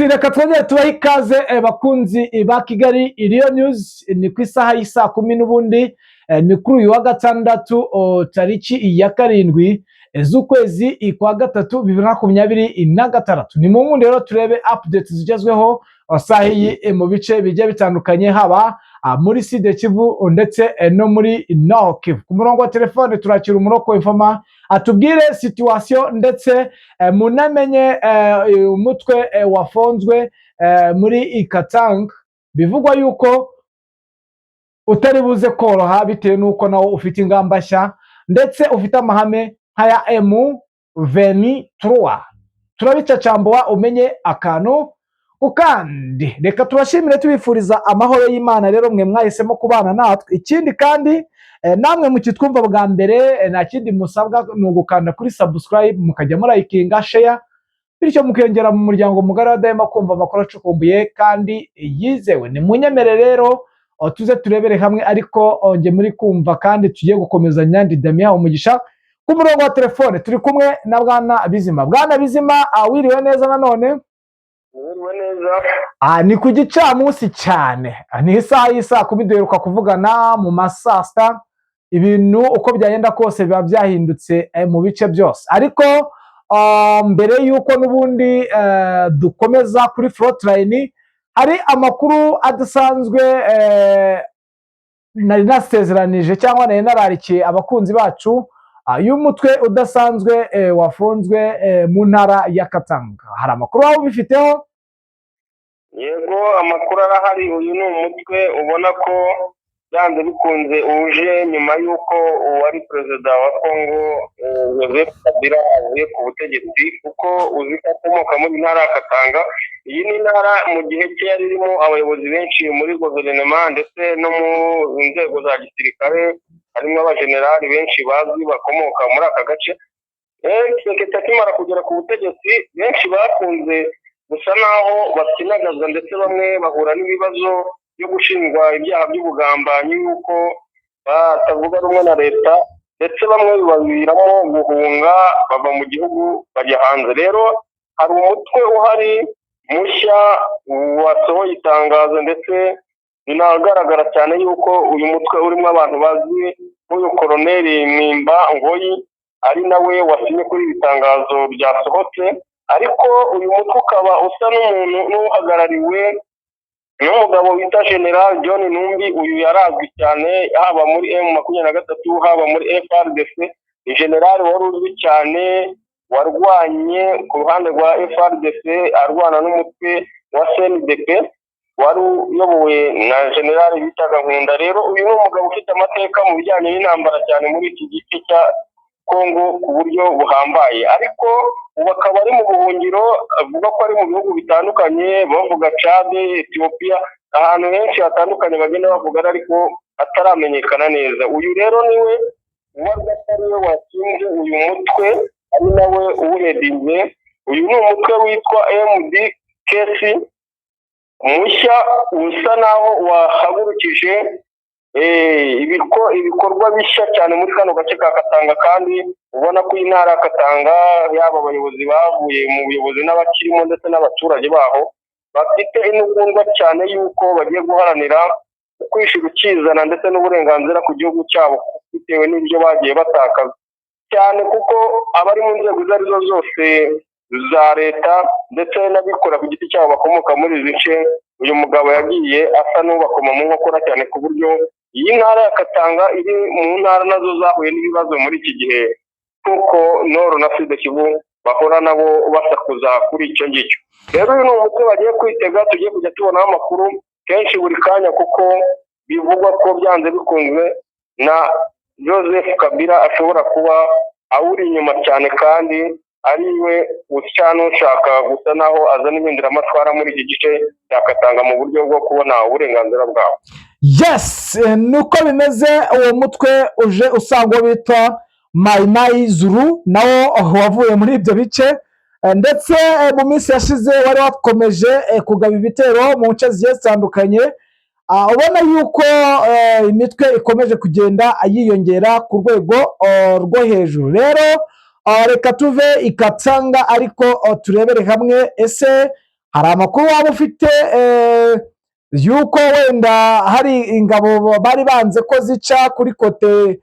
reka twongere tubahe ikaze bakunzi ba Kigali Iriyo News. Ni ku isaha y'isa 10 n'ubundi ni kuri uyu wa gatandatu tariki ya 7 z'ukwezi kwa gatatu 2026. Ni mu ngundi rero turebe updates zigezweho sahiyi mu bice bigiye bitandukanye, haba muri Sud Kivu ndetse no muri Nord Kivu. Ku murongo wa telefone turakira umuroko w'ifama atubwire situation ndetse munamenye umutwe wafonzwe muri Ikatanga. Bivugwa yuko utari buze koroha bitewe nuko nawo ufite ingamba nshya ndetse ufite amahame nkaya M23. Turabicacambuwa umenye akantu ukandi. Reka tubashimire tubifuriza amahoro y'Imana rero mwe mwahisemo kubana natwe. Ikindi kandi namwe mukitwumva bwa mbere nta kindi musabwa ni ugukanda kuri subscribe, mukajya murayikinga, share, bityo mukiyongera mu muryango mugari w'abadahwema kumva amakuru acukumbuye kandi yizewe. Ni munyemere rero tuze turebere hamwe, ariko nge muri kumva kandi tugiye gukomeza Nyandi Damien umugisha. Ku murongo wa telefone turi kumwe na Bwana Bizima. Bwana Bizima, wiriwe neza nanone? Wiriwe neza. Ni ku gicamunsi cyane, ni isaha y'isa 10 duheruka kuvugana mu masasta. Ibintu uko byagenda kose biba byahindutse mu bice byose, ariko mbere yuko nubundi dukomeza kuri frontline, hari amakuru adasanzwe nari nasezeranije cyangwa nari nararikiye abakunzi bacu y'umutwe udasanzwe wafunzwe mu ntara ya Katanga. Hari amakuru waba ubifiteho? Yego, amakuru arahari. Uyu ni umutwe ubona ko byanze bikunze uje nyuma y'uko uwari perezida wa Kongo Joseph Kabila avuye ku butegetsi, kuko uzi ko akomoka muri ntara ya Katanga. Iyi ni ntara mu gihe cye yari irimo abayobozi benshi muri guverinoma ndetse no mu nzego za gisirikare, harimo abajenerali benshi bazwi bakomoka muri aka gace. Seketa akimara kugera ku butegetsi, benshi bakunze gusa naho bakinagaza ndetse bamwe bahura n'ibibazo byo gushinjwa ibyaha by'ubugambanyi yuko batavuga rumwe na leta, ndetse bamwe bibaviramo guhunga bava mu gihugu bajya hanze. Rero hari umutwe uhari mushya wasohoye itangazo, ndetse binagaragara cyane yuko uyu mutwe urimo abantu bazwi nk'uyu Koloneli Mpimba Ngoyi, ari nawe wasinye kuri ibi tangazo byasohotse. Ariko uyu mutwe ukaba usa n'umuntu n'uhagarariwe n'umugabo bita General John Numbi. Uyu yarazwi cyane haba muri M23 haba muri FRDC. Ni general wari uzwi cyane, warwanye ku ruhande rwa FRDC arwana n'umutwe wa CNDP, wari uyobowe na general bitaga Nkunda. Rero uyu ni umugabo ufite amateka mu bijyanye n'intambara cyane muri iki gice cya Kongo ku buryo buhambaye, ariko ubu akaba ari mu buhungiro. Avuga ko ari mu bihugu bitandukanye, bavuga Chad, Ethiopia, ahantu henshi hatandukanye bagenda bavuga, ariko ataramenyekana neza. Uyu rero niwe uwarwa atari we washinze uyu mutwe, ari nawe uwuhedinze. Uyu ni umutwe witwa MDKC mushya, usa naho wahagurukije ibikorwa bishya cyane muri kano gace ka Katanga, kandi ubona ko intara ya Katanga yaba abayobozi bavuye mu buyobozi n'abakirimo ndetse n'abaturage baho bafite intugunda cyane yuko bagiye guharanira kwishira ukizana ndetse n'uburenganzira ku gihugu cyabo, bitewe n'ibyo bagiye batakaza cyane, kuko abari mu nzego izo arizo zose za leta ndetse n'abikora ku giti cyabo bakomoka muri izi nce, uyu mugabo yagiye asa n'ubakoma mu nkokora cyane, ku buryo iyi ntara ya Katanga iri mu ntara nazo zahuye n'ibibazo muri iki gihe, kuko Nord na Sud Kivu bahora nabo basakuza kuri icyo ngicyo. Rero uyu ni umutwe bagiye kwitega, tugiye kujya tubonaho amakuru kenshi buri kanya, kuko bivugwa ko byanze bikunzwe na Joseph Kabila ashobora kuba awuri inyuma cyane, kandi ari we ushaka gusa naho azana impinduramatwara muri iki gice cya Katanga mu buryo bwo kubona uburenganzira bwabo. Yes, nuko bimeze. Uwo mutwe uje usangwa bita Mai Mai Zulu, nawo wavuye muri ibyo bice, ndetse mu minsi yashize wari wakomeje kugaba ibitero mu nce zigiye zitandukanye. Ubona yuko imitwe ikomeje kugenda yiyongera ku rwego rwo hejuru. Rero reka tuve Ikatanga, ariko turebere hamwe ese hari amakuru waba ufite yuko wenda hari ingabo bari banze ko zica kuri kote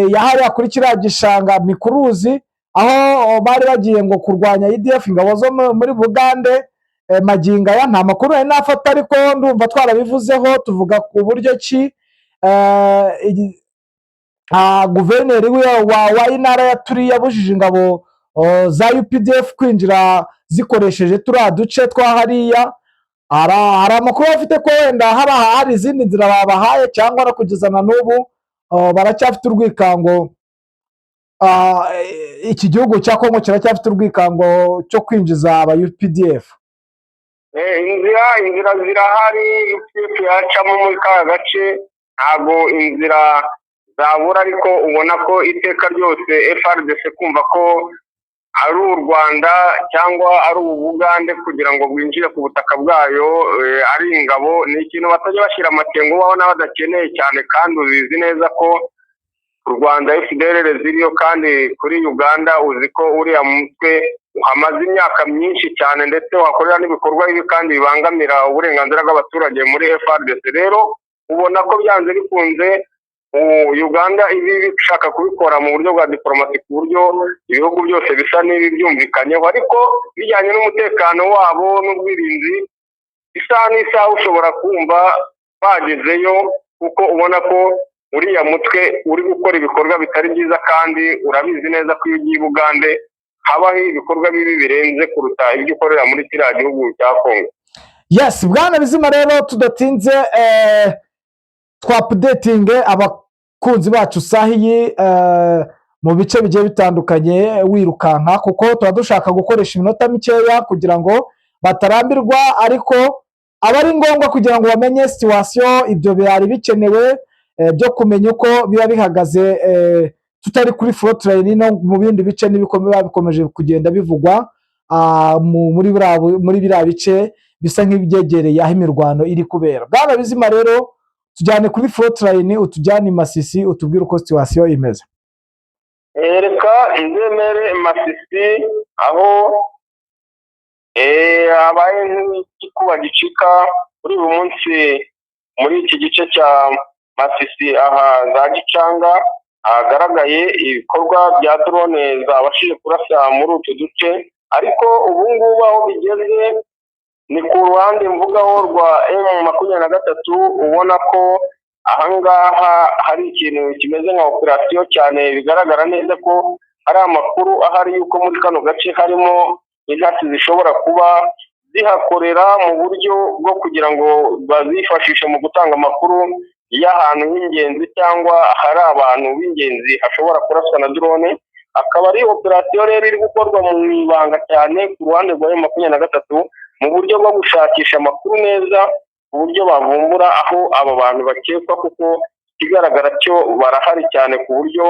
yahariya kuri kiriya gishanga ni ku ruzi, aho bari bagiye ngo kurwanya EDF ingabo zo muri Bugande. Magingo aya nta makuru nari nafata, ariko ndumva twarabivuzeho tuvuga ku buryo ki guverineri wa intara ya Turi yabujije ingabo za UPDF kwinjira zikoresheje turiya duce twa hariya. Hari amakuru afite ko wenda hari izindi nzira babahaye, cyangwa no kugeza na n'ubu baracyafite urwikango. Iki gihugu cya Kongo kiracyafite urwikango cyo kwinjiza aba UPDF. inzira zirahari, UPDF yacamo muri ka gace, ntabwo inzira zabura, ariko ubona ko iteka ryose FARDC kumva ko ari u Rwanda cyangwa ari Ubugande kugira ngo bwinjire ku butaka bwayo ari ingabo, ni ikintu batajya bashyira amakenga ubona badakeneye cyane, kandi uzizi neza ko u Rwanda FDLR ziriyo, kandi kuri Uganda uzi ko uriya mutwe hamaze imyaka myinshi cyane, ndetse wakorera n'ibikorwa bibi kandi bibangamira uburenganzira bw'abaturage muri FARDC. Rero ubona ko byanze bikunze Uganda ibi bishaka kubikora mu buryo bwa diplomasi, ku buryo ibihugu byose bisa n'ibyumvikanyeho, ariko bijyanye n'umutekano wabo n'ubwirinzi, isaha n'isaha ushobora kumva bagezeyo, kuko ubona ko uriya mutwe uri gukora ibikorwa bitari byiza, kandi urabizi neza ko iyo ugiye i Bugande habaho ibikorwa bibi birenze kuruta ibyo ukorera muri kiriya gihugu cya Kongo. Yes, bwana Bizima, rero tudatinze twapudetinge abakunzi bacu sahiyi mu bice bigiye bitandukanye wirukanka, kuko tuba dushaka gukoresha iminota mikeya kugira ngo batarambirwa, ariko aba ari ngombwa kugira ngo bamenye situwasiyo. Ibyo byari bikenewe byo kumenya uko biba bihagaze, tutari kuri frontline no mu bindi bice n'ibikomeye bikomeje kugenda bivugwa muri biriya bice bisa nk'ibyegereye aho imirwano iri kubera. Bwana Bizima, rero tujyane kuri frontline, utujyane i Masisi, utubwire uko situwasiyo imeze. Reka nzemere Masisi, aho habaye nk'igikuba gicika kuri uyu munsi muri iki gice cya Masisi, aha za Gicanga, hagaragaye ibikorwa bya drone zabashije kurasa muri utu duce, ariko ubu ngubu aho bigeze ni ku ruhande mvugaho rwa M23. ubona ko ahangaha hari ikintu kimeze nka operasiyo cyane, bigaragara neza ko hari amakuru ahari yuko muri kano gace harimo intasi zishobora kuba zihakorera mu buryo bwo kugira ngo bazifashishe mu gutanga amakuru y'ahantu h'ingenzi, cyangwa hari abantu b'ingenzi hashobora kuraswa na drone. Akaba ari operasiyo rero iri gukorwa mu ibanga cyane ku ruhande rwa M23, mu buryo bwo gushakisha amakuru neza, ku buryo bavumbura aho aba bantu bakekwa, kuko ikigaragara cyo barahari cyane, ku buryo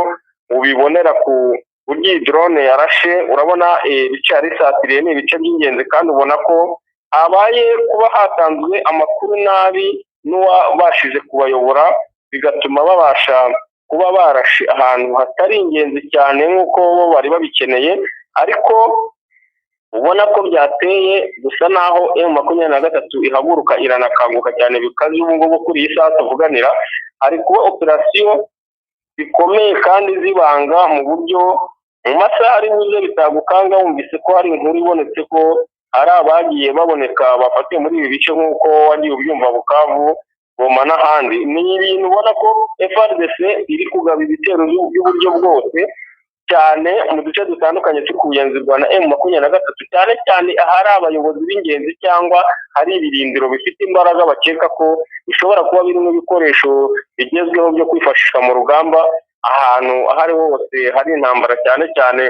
ubibonera ku buryo iyi drone yarashe. Urabona ibice yari isatiriye ni ibice by'ingenzi, kandi ubona ko habaye kuba hatanzwe amakuru nabi n'uwabashije kubayobora, bigatuma babasha kuba barashe ahantu hatari ingenzi cyane nk'uko bo bari babikeneye, ariko ubona ko byateye gusa naho M23 ihaguruka iranakanguka cyane bikaze. ubu ngubu kuri iyi saha tuvuganira hari kuba operasiyo zikomeye kandi zibanga, mu buryo mu masaha ari buze bitagukanga wumvise ko hari inkuru ibonetse ko hari abagiye baboneka bafatiwe muri ibi bice, nk'uko wagiye ubyumva Bukavu, Goma n'ahandi. Ni ibintu ubona ko FARDC iri kugaba ibitero by'uburyo bwose, cyane mu duce dutandukanye turi kugenzurwa na M23, cyane cyane ahari abayobozi b'ingenzi cyangwa hari ibirindiro bifite imbaraga bakeka ko bishobora kuba birimo ibikoresho bigezweho byo kwifashisha mu rugamba, ahantu aho ari hose hari intambara, cyane cyane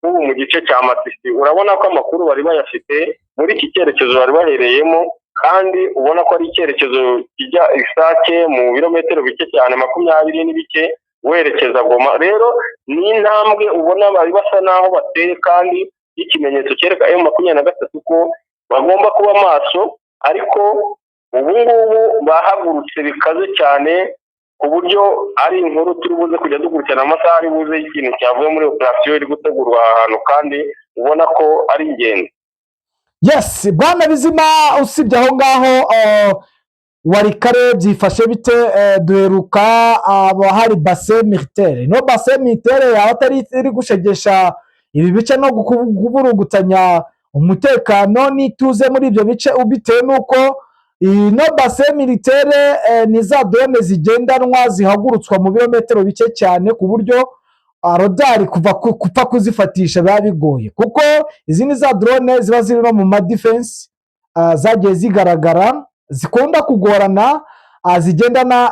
nk'ubu mu gice cya Masisi. Urabona ko amakuru bari bayafite muri iki cyerekezo bari bahereyemo, kandi ubona ko ari icyerekezo kijya Isake mu birometero bike cyane 20 n'ibike werekeza Goma. Rero ni intambwe ubona bari basa naho bateye, kandi ikimenyetso cyereka M23 ko bagomba kuba maso, ariko ubu ngubu bahagurutse bikaze cyane, ku buryo ari inkuru turi buze kujya dukurikirana amasaha ari buze y'ikintu cyavuye muri operasiyo iri gutegurwa ahantu, kandi ubona ko ari ingenzi. Yes, bwana Bizima, usibye aho ngaho Warikare byifashe bite? Duheruka hari base militaire, no base militaire yaba atari iri gushegesha ibi bice no kuburungutanya umutekano n'ituze muri ibyo bice, bitewe n'uko ino base militaire ni za drone zigendanwa zihagurutswa mu birometero bike cyane, ku buryo rodari kupfa kuzifatisha biba bigoye, kuko izi ni za drone ziba ziri no mu ma defense zagiye zigaragara, zikunda kugorana, zigendana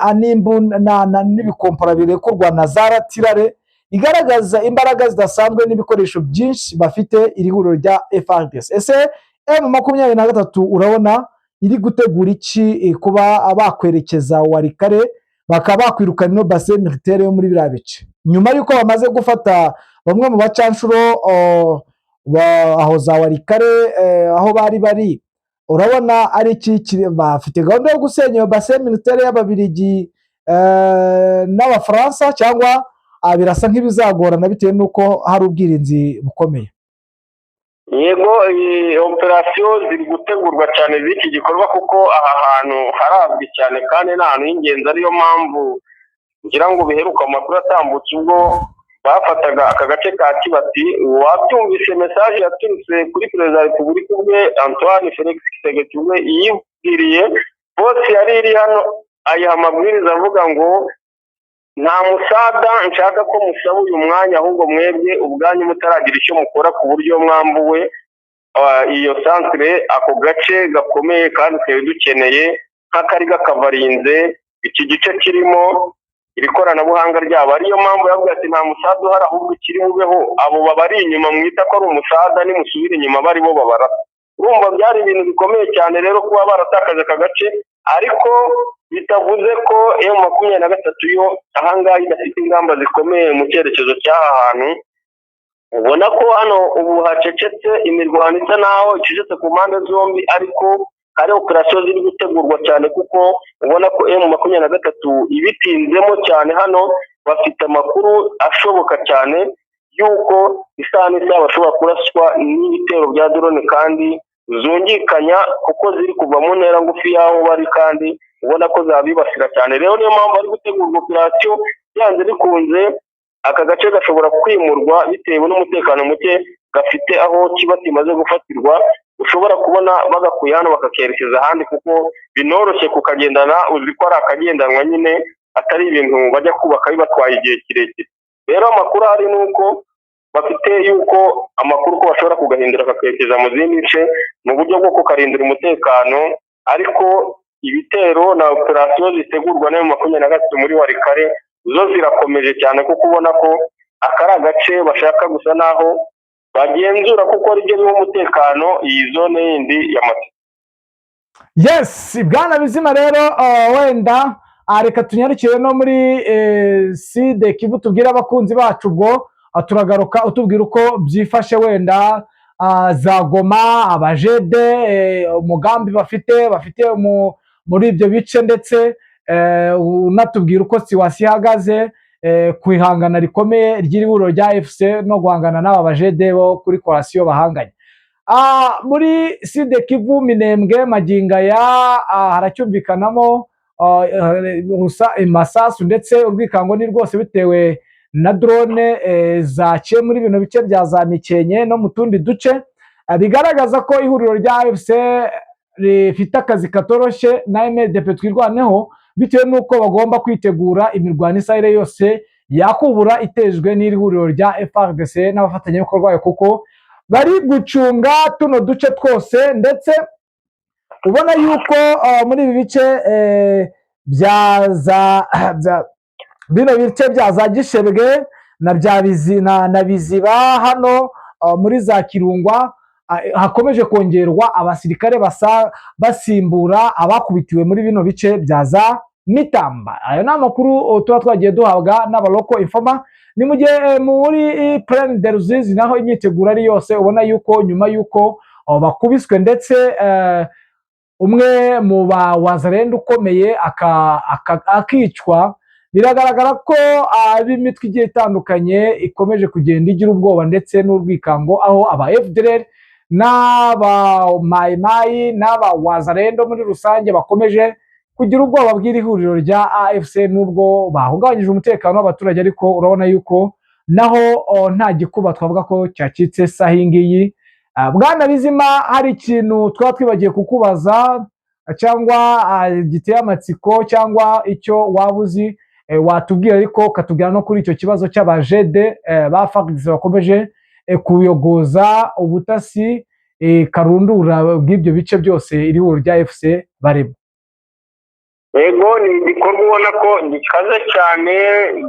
n'ibikompara birekurwa na za ratirare, igaragaza imbaraga zidasanzwe n'ibikoresho byinshi bafite iri huriro rya FARDC. Ese M23 urabona iri gutegura iki kuba bakwerekeza Warikare bakaba bakwirukana ino base militaire yo muri biriya bice, nyuma y'uko bamaze gufata bamwe mu bacanshuro aho za Warikare aho bari? Urabona ari iki bafite gahunda yo gusenya iyo base militaire y'Ababiligi n'Abafaransa, cyangwa birasa nk'ibizagorana bitewe n'uko hari ubwirinzi bukomeye? Yego, iyi operasiyo ziri gutegurwa cyane z'iki gikorwa, kuko aha hantu harazwi cyane kandi ni ahantu h'ingenzi, ariyo mpamvu ngira ngo biheruka amakuru atambutse ubwo bafataga aka gace ka Kibati. Wabyumvise message yaturutse kuri perezida wa repubulika ubwe Antoine Felix Tshisekedi ubwe yibwiriye bose yari iri hano, ayiha amabwiriza avuga ngo nta musada nshaka ko musaba uyu mwanya, ahubwo mwebwe ubwanyu mutaragira icyo mukora ku buryo mwambuwe iyo centre, ako gace gakomeye kandi twari dukeneye nk'akari gakavarinze iki gice kirimo iri koranabuhanga ryabo. Ariyo mpamvu yavuga ati nta musada uhari, ahubwo ikiri bubeho abo babari inyuma mwita ko ari umusada, nimusubira inyuma bari bo babara. Urumva byari ibintu bikomeye cyane rero kuba baratakaje aka gace, ariko bitavuze ko M23 yo ahangaha idafite ingamba zikomeye mu cyerekezo cy'aha hantu. Ubona ko hano ubu hacecetse, imirwano isa naho icecetse ku mpande zombi, ariko hari operasiyo ziri gutegurwa cyane, kuko ubona ko M23 ibitinzemo cyane. Hano bafite amakuru ashoboka cyane y'uko isaha n'isaha bashobora kuraswa n'ibitero bya drone kandi zungikanya, kuko ziri kuva mu ntera ngufi y'aho bari, kandi ubona ko zabibasira cyane. Rero niyo mpamvu bari gutegura operasiyo, byanze bikunze aka gace gashobora kwimurwa bitewe n'umutekano muke gafite aho Kibati imaze gufatirwa. Ushobora kubona bagakuye hano bakakerekeza ahandi, kuko binoroshye kukagendana, uzi ko ari akagendanwa nyine, atari ibintu bajya kubaka bibatwaye igihe kirekire. Rero amakuru ari nuko bafite yuko amakuru ko bashobora kugahindura bakakerekeza mu zindi nce mu buryo bwo kukarindira umutekano, ariko ibitero na operasiyo zitegurwa na M23 muri Warikare zo zirakomeje cyane, kuko ubona ko akari agace bashaka gusa naho bagenzura, kuko ari byo umutekano iyi zone yindi y'amata. Yes, bwana Bizima, rero wenda reka tunyarukire no muri Sud Kivu, tubwire abakunzi bacu ubwo turagaruka utubwira uko byifashe, wenda za Goma, abajede, umugambi bafite muri ibyo bice, ndetse unatubwira uko siwasi ihagaze ku ihangana rikomeye ry'iri huriro rya FC no guhangana n'aba bajede bo kuri coalition bahanganye. Muri Sud Kivu, Minembwe, Magingaya haracyumvikanamo masasu, ndetse urwikango ni rwose bitewe na drone zaciye muri bino bice bya za Mikenke no mu tundi duce, bigaragaza ko ihuriro rya FC rifite akazi katoroshye na MDP twirwaneho, bitewe n'uko bagomba kwitegura imirwano isahire yose yakubura itejwe n'iri huriro rya FARDC n'abafatanyabikorwa bayo, kuko bari gucunga tuno duce twose. Ndetse ubona yuko muri ibi bice bino bice bya za Gishebwe na Biziba hano muri za Kirungwa hakomeje kongerwa abasirikare basimbura abakubitiwe muri bino bice bya za Mitamba. Ayo ni amakuru tuba twagiye duhabwa n'abaloko informa. Ni mu gihe muri Plaine de Ruzizi naho imyiteguro ari yose, ubona yuko nyuma yuko bakubiswe, ndetse umwe mu bawazarenda ukomeye akicwa, biragaragara ko ab'imitwe igiye itandukanye ikomeje kugenda igira ubwoba ndetse n'urwikango, aho aba FDLR n'aba mayimayi n'aba wazarendo muri rusange bakomeje kugira ubwoba bw'iri huriro rya AFC nubwo bahungabanyije umutekano w'abaturage, ariko urabona yuko naho nta gikuba twavuga ko cyacitse saha iyi ngiyi. Bwana Bizima, hari ikintu twaba twibagiye kukubaza cyangwa giteye amatsiko cyangwa icyo waba uzi watubwira, ariko katubwira no kuri icyo kibazo cy'abajede ba FARDC bakomeje kuyogoza ubutasi karundura bw'ibyo bice byose iri huriro rya AFC barimo. Yego, ni igikorwa ubona ko gikaze cyane,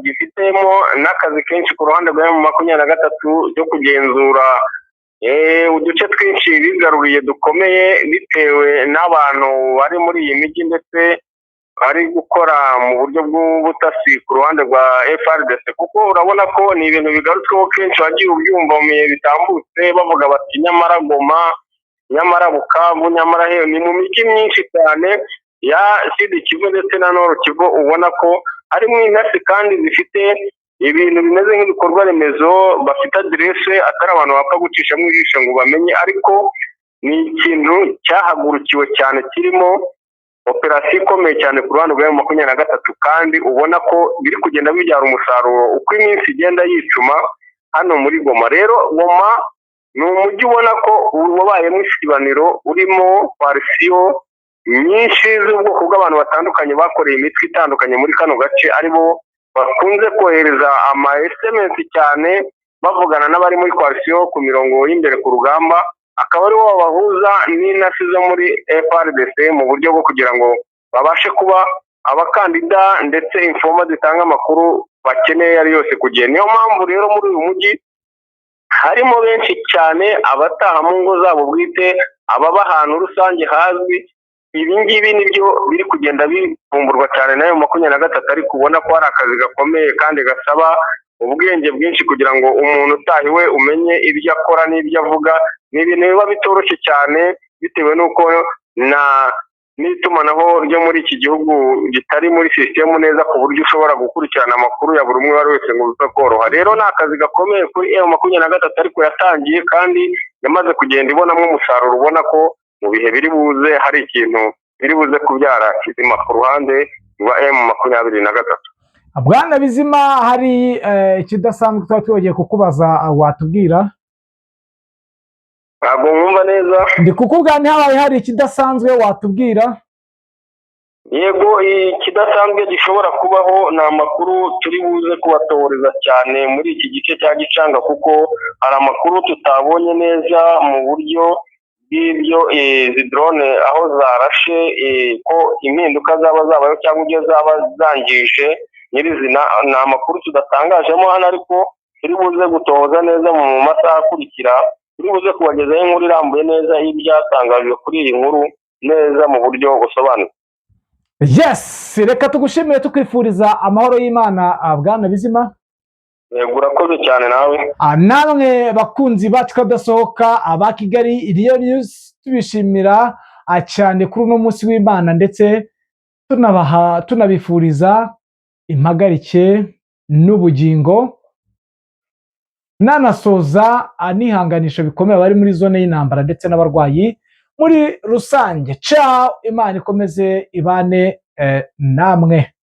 gifitemo n'akazi kenshi ku ruhande rwa M23 cyo kugenzura uduce twinshi bigaruriye dukomeye bitewe n'abantu bari muri iyi mijyi, ndetse bari gukora mu buryo bw'ubutasi ku ruhande rwa FARDC, kuko urabona ko ni ibintu bigarutsweho kenshi wagiye ubyumva mu bihe bitambutse bavuga bati nyamara Goma, nyamara Bukavu, nyamara ni mu mijyi myinshi cyane ya Sud Kivu ndetse na Nord Kivu, ubona ko harimo intasi kandi zifite ibintu bimeze nk'ibikorwa remezo, bafite aderese atari abantu bapfa gucishamo ijisho ngo bamenye, ariko ni ikintu cyahagurukiwe cyane, kirimo operasiyo ikomeye cyane ku ruhande rwa M23, kandi ubona ko biri kugenda bibyara umusaruro uko iminsi igenda yicuma hano muri Goma. Rero Goma ni umujyi ubona ko wabayemo isibaniro, urimo parisiyo nyinshi z'ubwoko bw'abantu batandukanye bakoreye imitwe itandukanye muri kano gace, aribo bakunze kohereza ama SMS cyane bavugana n'abari muri coalition ku mirongo y'imbere ku rugamba, akaba aribo babahuza n'intasi zo muri FARDC mu buryo bwo kugira ngo babashe kuba abakandida ndetse informa zitanga amakuru bakeneye ari yose ku gihe. Niyo mpamvu rero muri uyu mujyi harimo benshi cyane abataha mu ngo zabo bwite, ababa ahantu rusange hazwi. Ibi ngibi nibyo biri kugenda bivumburwa cyane nayo M23, ariko ubona ko hari akazi gakomeye kandi gasaba ubwenge bwinshi kugira ngo umuntu utahiwe umenye ibyo akora n'ibyo avuga. Ni ibintu biba bitoroshye cyane bitewe n'uko n'itumanaho ryo muri iki gihugu ritari muri sisitemu neza, ku buryo ushobora gukurikirana amakuru ya buri umwe wese ngo bize koroha. Rero ni akazi gakomeye kuri M23, ariko yatangiye kandi yamaze kugenda ibonamo umusaruro, ubona ko mu bihe biri buze hari ikintu biri buze kubyara kizima ku ruhande rwa M23. Bwana Bizima, hari ikidasanzwe tuba twibagiye kukubaza watubwira? Ntabwo mwumva neza. Ndi kukubwira ntihabaye hari ikidasanzwe watubwira? Yego, ikidasanzwe gishobora kubaho ni amakuru turi buze kubatoreza cyane muri iki gice cya Gicanga, kuko hari amakuru tutabonye neza mu buryo bw'ibyo izi drone aho zarashe, ko impinduka zabayo cyangwa ibyo zaba zangije nyirizina. Ni amakuru tudatangajemo hano, ariko turi buze gutohoza neza mu masaha akurikira, turi buze kubagezaho inkuru irambuye neza y'ibyatangajwe kuri iyi nkuru neza mu buryo busobanutse. Yes, reka tugushimire tukwifuriza amahoro y'Imana Bwana Bizima. Yego, urakoze cyane nawe. Namwe bakunzi bacu kadasohoka aba Kigali Real News, tubishimira cyane kuri uno munsi w'Imana, ndetse tunabifuriza impagarike n'ubugingo. Nanasoza anihanganisha bikomeye bari muri zone y'intambara ndetse n'abarwayi muri rusange. Ciao, Imana ikomeze ibane namwe.